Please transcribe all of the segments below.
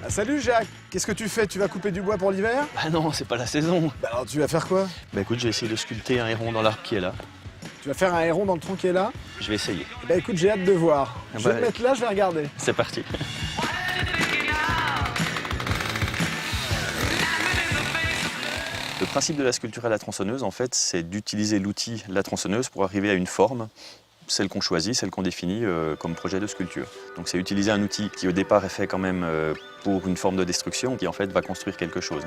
Ah, salut Jacques, qu'est-ce que tu fais? Tu vas couper du bois pour l'hiver? Bah non, c'est pas la saison. Bah alors tu vas faire quoi? Bah écoute, je vais essayer de sculpter un héron dans l'arbre qui est là. Tu vas faire un héron dans le tronc qui est là? Je vais essayer. Bah écoute, j'ai hâte de voir. Ah Je bah, vais me mettre là, je vais regarder. C'est parti. Le principe de la sculpture à la tronçonneuse, en fait, c'est d'utiliser l'outil, la tronçonneuse, pour arriver à une forme, celle qu'on choisit, celle qu'on définit comme projet de sculpture. Donc c'est utiliser un outil qui au départ est fait quand même pour une forme de destruction, qui en fait va construire quelque chose.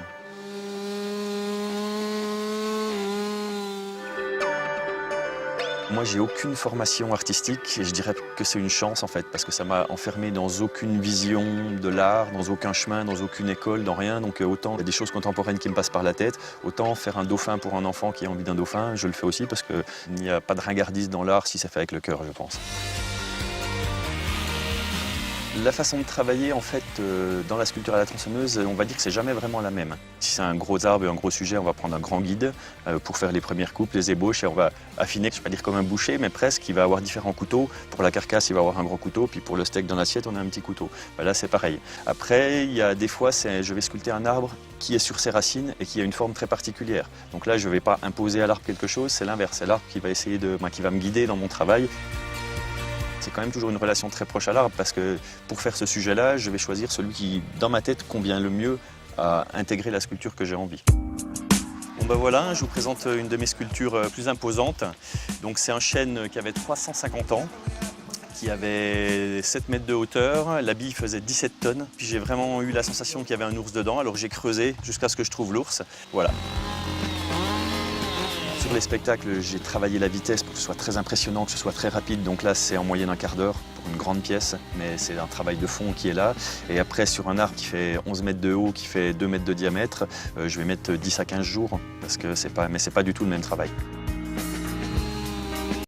Moi, j'ai aucune formation artistique et je dirais que c'est une chance en fait, parce que ça m'a enfermé dans aucune vision de l'art, dans aucun chemin, dans aucune école, dans rien. Donc autant il y a des choses contemporaines qui me passent par la tête, autant faire un dauphin pour un enfant qui a envie d'un dauphin, je le fais aussi parce qu'il n'y a pas de ringardise dans l'art si c'est fait avec le cœur, je pense. La façon de travailler, en fait, dans la sculpture à la tronçonneuse, on va dire que c'est jamais vraiment la même. Si c'est un gros arbre et un gros sujet, on va prendre un grand guide pour faire les premières coupes, les ébauches, et on va affiner, je ne vais pas dire comme un boucher, mais presque, il va avoir différents couteaux. Pour la carcasse, il va avoir un gros couteau, puis pour le steak dans l'assiette, on a un petit couteau. Ben là, c'est pareil. Après, il y a des fois, je vais sculpter un arbre qui est sur ses racines et qui a une forme très particulière. Donc là, je ne vais pas imposer à l'arbre quelque chose, c'est l'inverse. C'est l'arbre qui va essayer qui va me guider dans mon travail. C'est quand même toujours une relation très proche à l'arbre parce que pour faire ce sujet-là, je vais choisir celui qui, dans ma tête, convient le mieux à intégrer la sculpture que j'ai envie. Bon ben voilà, je vous présente une de mes sculptures plus imposantes. Donc c'est un chêne qui avait 350 ans, qui avait 7 mètres de hauteur, la bille faisait 17 tonnes. Puis j'ai vraiment eu la sensation qu'il y avait un ours dedans, alors j'ai creusé jusqu'à ce que je trouve l'ours. Voilà. Sur les spectacles, j'ai travaillé la vitesse pour que ce soit très impressionnant, que ce soit très rapide. Donc là, c'est en moyenne un quart d'heure pour une grande pièce, mais c'est un travail de fond qui est là. Et après, sur un arbre qui fait 11 mètres de haut, qui fait 2 mètres de diamètre, je vais mettre 10 à 15 jours, parce que c'est pas du tout le même travail.